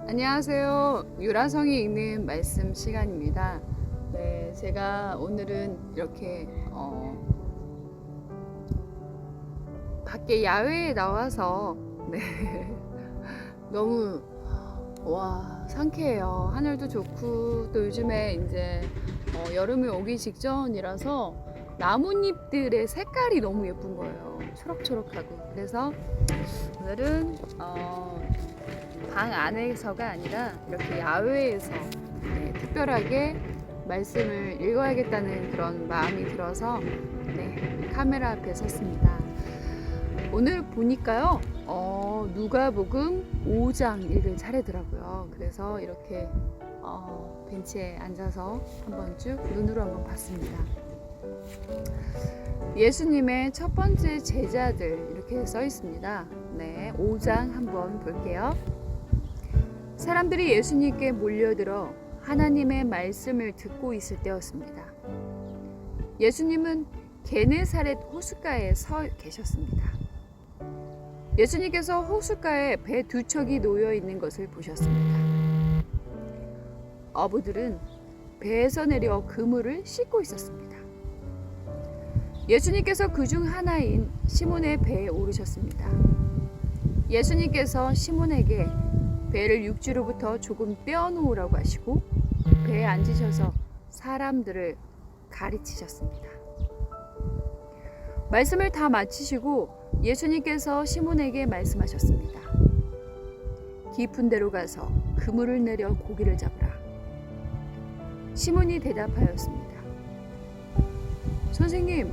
안녕하세요. 유라성이 읽는 말씀 시간입니다. 네, 제가 오늘은 이렇게 밖에 야외에 나와서 너무 상쾌해요. 하늘도 좋고 또 요즘에 이제 여름이 오기 직전이라서 나뭇잎들의 색깔이 너무 예쁜 거예요. 초록초록하고. 그래서 오늘은 방 안에서가 아니라 이렇게 야외에서 특별하게 말씀을 읽어야겠다는 그런 마음이 들어서 카메라 앞에 섰습니다. 오늘 보니까요 누가복음 5장 읽을 차례더라고요. 그래서 이렇게 벤치에 앉아서 한번 쭉 눈으로 한번 봤습니다. 예수님의 첫 번째 제자들 이렇게 써 있습니다. 5장 한번 볼게요. 사람들이 예수님께 몰려들어 하나님의 말씀을 듣고 있을 때였습니다. 예수님은 게네사렛 호숫가에 서 계셨습니다. 예수님께서 호숫가에 배 두 척이 놓여 있는 것을 보셨습니다. 어부들은 배에서 내려 그물을 씻고 있었습니다. 예수님께서 그중 하나인 시몬의 배에 오르셨습니다. 예수님께서 시몬에게 배를 육지로부터 조금 떼어놓으라고 하시고 배에 앉으셔서 사람들을 가르치셨습니다. 말씀을 다 마치시고 예수님께서 시몬에게 말씀하셨습니다. 깊은 데로 가서 그물을 내려 고기를 잡으라. 시몬이 대답하였습니다. 선생님,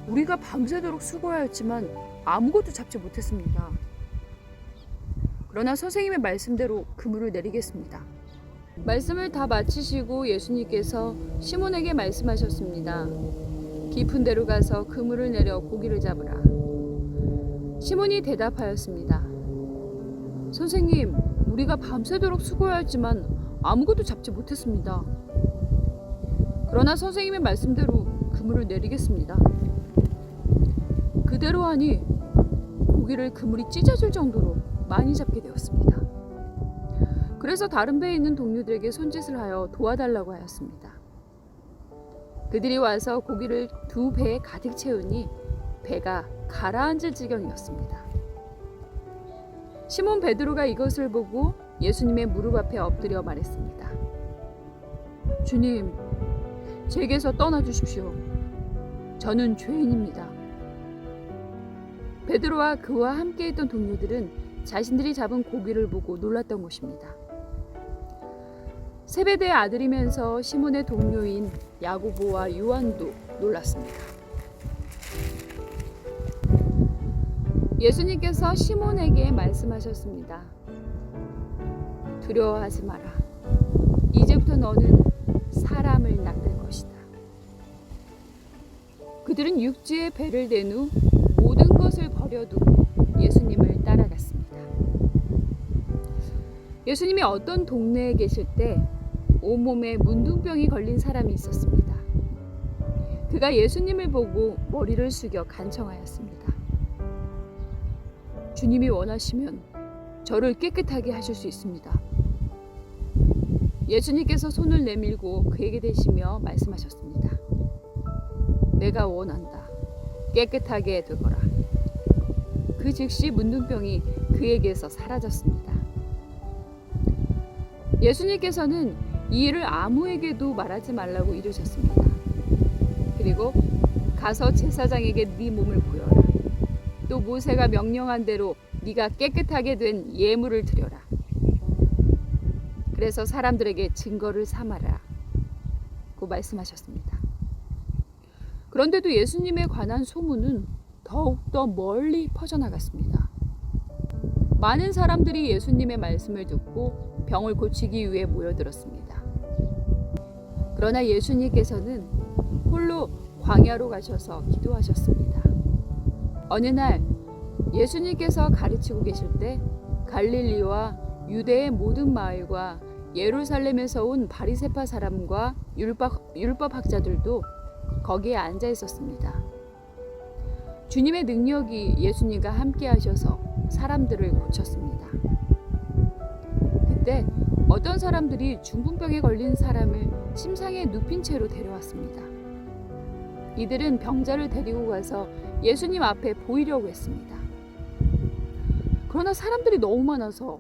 우리가 밤새도록 수고하였지만 아무것도 잡지 못했습니다. 그러나 선생님의 말씀대로 그물을 내리겠습니다. 말씀을 다 마치시고 예수님께서 시몬에게 말씀하셨습니다. 깊은 데로 가서 그물을 내려 고기를 잡으라. 시몬이 대답하였습니다. 선생님, 우리가 밤새도록 수고하였지만 아무것도 잡지 못했습니다. 그러나 선생님의 말씀대로 그물을 내리겠습니다. 그대로 하니 고기를 그물이 찢어질 정도로 많이 잡게 되었습니다. 그래서 다른 배에 있는 동료들에게 손짓을 하여 도와달라고 하였습니다. 그들이 와서 고기를 두 배에 가득 채우니 배가 가라앉을 지경이었습니다. 시몬 베드로가 이것을 보고 예수님의 무릎 앞에 엎드려 말했습니다. 주님, 제게서 떠나 주십시오. 저는 죄인입니다. 베드로와 그와 함께 있던 동료들은 자신들이 잡은 고기를 보고 놀랐던 것입니다. 세베대의 아들이면서 시몬의 동료인 야고보와 요한도 놀랐습니다. 예수님께서 시몬에게 말씀하셨습니다. 두려워하지 마라. 이제부터 너는 사람을 낚을 것이다. 그들은 육지에 배를 댄 후 모든 것을 버려두고 예수님을 따라갔습니다. 예수님이 어떤 동네에 계실 때 온몸에 문둥병이 걸린 사람이 있었습니다. 그가 예수님을 보고 머리를 숙여 간청하였습니다. 주님이 원하시면 저를 깨끗하게 하실 수 있습니다. 예수님께서 손을 내밀고 그에게 대시며 말씀하셨습니다. 내가 원한다. 깨끗하게 되거라. 그 즉시 문둥병이 그에게서 사라졌습니다. 예수님께서는 이 일을 아무에게도 말하지 말라고 이르셨습니다. 그리고 가서 제사장에게 네 몸을 보여라. 또 모세가 명령한 대로 네가 깨끗하게 된 예물을 드려라. 그래서 사람들에게 증거를 삼아라. 고 말씀하셨습니다. 그런데도 예수님에 관한 소문은 더욱더 멀리 퍼져나갔습니다. 많은 사람들이 예수님의 말씀을 듣고 병을 고치기 위해 모여들었습니다. 그러나 예수님께서는 홀로 광야로 가셔서 기도하셨습니다. 어느 날 예수님께서 가르치고 계실 때 갈릴리와 유대의 모든 마을과 예루살렘에서 온 바리새파 사람과 율법학자들도 거기에 앉아 있었습니다. 주님의 능력이 예수님과 함께 하셔서 사람들을 고쳤습니다. 그때 어떤 사람들이 중풍병에 걸린 사람을 침상에 눕힌 채로 데려왔습니다. 이들은 병자를 데리고 가서 예수님 앞에 보이려고 했습니다. 그러나 사람들이 너무 많아서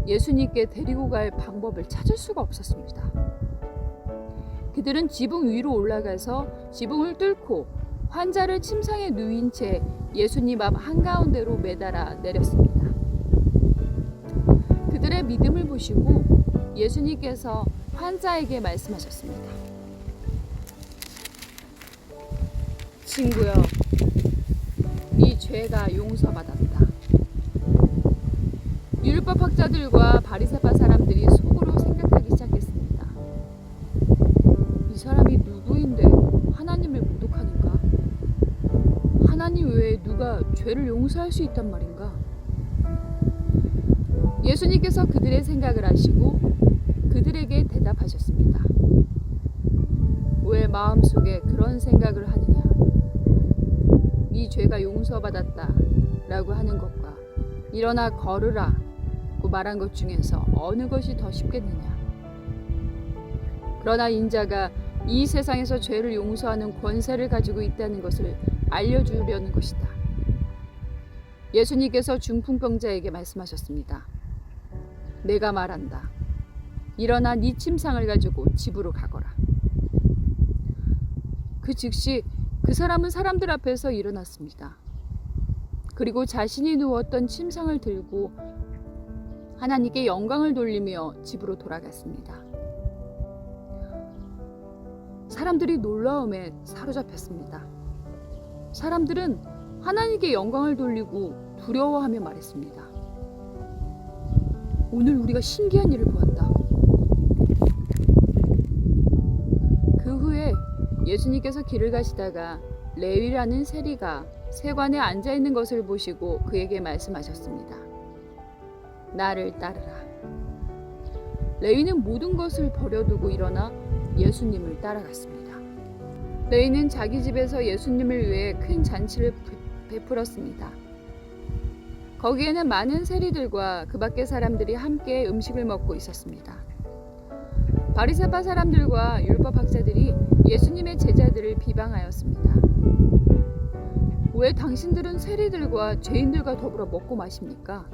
예수님께 데리고 갈 방법을 찾을 수가 없었습니다. 그들은 지붕 위로 올라가서 지붕을 뚫고 환자를 침상에 누인 채 예수님 앞 한가운데로 매달아 내렸습니다. 그들의 믿음을 보시고 예수님께서 환자에게 말씀하셨습니다. 친구여, 네 죄가 용서받았다. 율법학자들과 바리새파 사람들이 속으로 생각하기 시작했습니다. 이 사람이 누구인데 하나님을 모독하는가? 하나님 외에 누가 죄를 용서할 수 있단 말인가? 예수님께서 그들의 생각을 아시고 그들에게 대답하셨습니다. 왜 마음속에 그런 생각을 하느냐? 네 죄가 용서받았다 라고 하는 것과 일어나 걸으라 고 말한 것 중에서 어느 것이 더 쉽겠느냐? 그러나 인자가 이 세상에서 죄를 용서하는 권세를 가지고 있다는 것을 알려주려는 것이다. 예수님께서 중풍병자에게 말씀하셨습니다. 내가 말한다. 일어나 네 침상을 가지고 집으로 가거라. 그 즉시 그 사람은 사람들 앞에서 일어났습니다. 그리고 자신이 누웠던 침상을 들고 하나님께 영광을 돌리며 집으로 돌아갔습니다. 사람들이 놀라움에 사로잡혔습니다. 사람들은 하나님께 영광을 돌리고 두려워하며 말했습니다. 오늘 우리가 신기한 일을 보았다. 그 후에 예수님께서 길을 가시다가 레위라는 세리가 세관에 앉아 있는 것을 보시고 그에게 말씀하셨습니다. 나를 따르라. 레위는 모든 것을 버려두고 일어나 예수님을 따라갔습니다. 레위는 자기 집에서 예수님을 위해 큰 잔치를 베풀었습니다. 거기에는 많은 세리들과 그 밖의 사람들이 함께 음식을 먹고 있었습니다. 바리새파 사람들과 율법학자들이 예수님의 제자들을 비방하였습니다. 왜 당신들은 세리들과 죄인들과 더불어 먹고 마십니까?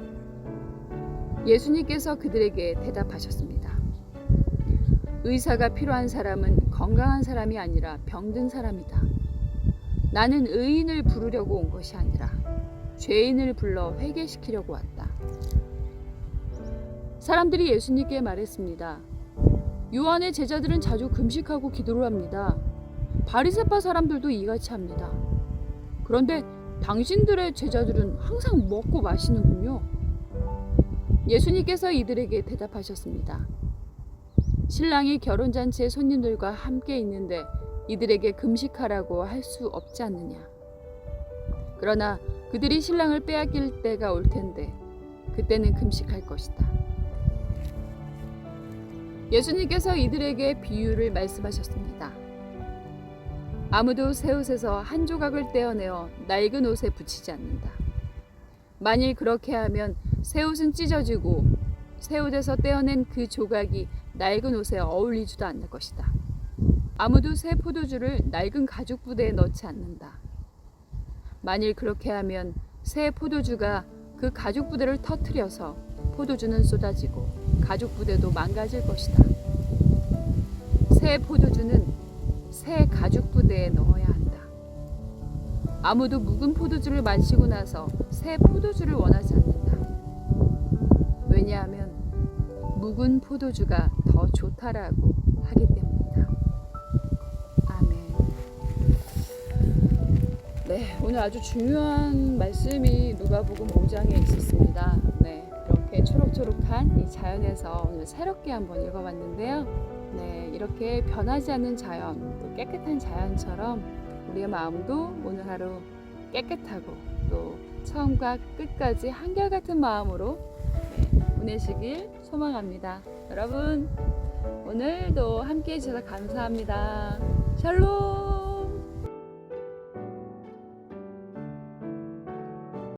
예수님께서 그들에게 대답하셨습니다. 의사가 필요한 사람은 건강한 사람이 아니라 병든 사람이다. 나는 의인을 부르려고 온 것이 아니라 죄인을 불러 회개시키려고 왔다. 사람들이 예수님께 말했습니다. 요한의 제자들은 자주 금식하고 기도를 합니다. 바리새파 사람들도 이같이 합니다. 그런데 당신들의 제자들은 항상 먹고 마시는군요. 예수님께서 이들에게 대답하셨습니다. 신랑이 결혼잔치에 손님들과 함께 있는데 이들에게 금식하라고 할 수 없지 않느냐. 그러나 그들이 신랑을 빼앗길 때가 올 텐데 그때는 금식할 것이다. 예수님께서 이들에게 비유를 말씀하셨습니다. 아무도 새 옷에서 한 조각을 떼어내어 낡은 옷에 붙이지 않는다. 만일 그렇게 하면 새 옷은 찢어지고 새 옷에서 떼어낸 그 조각이 낡은 옷에 어울리지도 않을 것이다. 아무도 새 포도주를 낡은 가죽 부대에 넣지 않는다. 만일 그렇게 하면 새 포도주가 그 가죽 부대를 터뜨려서 포도주는 쏟아지고 가죽 부대도 망가질 것이다. 새 포도주는 새 가죽 부대에 넣어야 한다. 아무도 묵은 포도주를 마시고 나서 새 포도주를 원하지 않는다. 왜냐하면 묵은 포도주가 더 좋다라고 하기 때문이다. 아멘. 네, 오늘 아주 중요한 말씀이 누가복음 5장에 있었습니다. 네, 이렇게 초록초록한 이 자연에서 오늘 새롭게 한번 읽어봤는데요. 네, 이렇게 변하지 않는 자연, 또 깨끗한 자연처럼 우리의 마음도 오늘 하루 깨끗하고 또 처음과 끝까지 한결같은 마음으로 보내시길 소망합니다. 여러분, 오늘도 함께 해주셔서 감사합니다. 샬롬.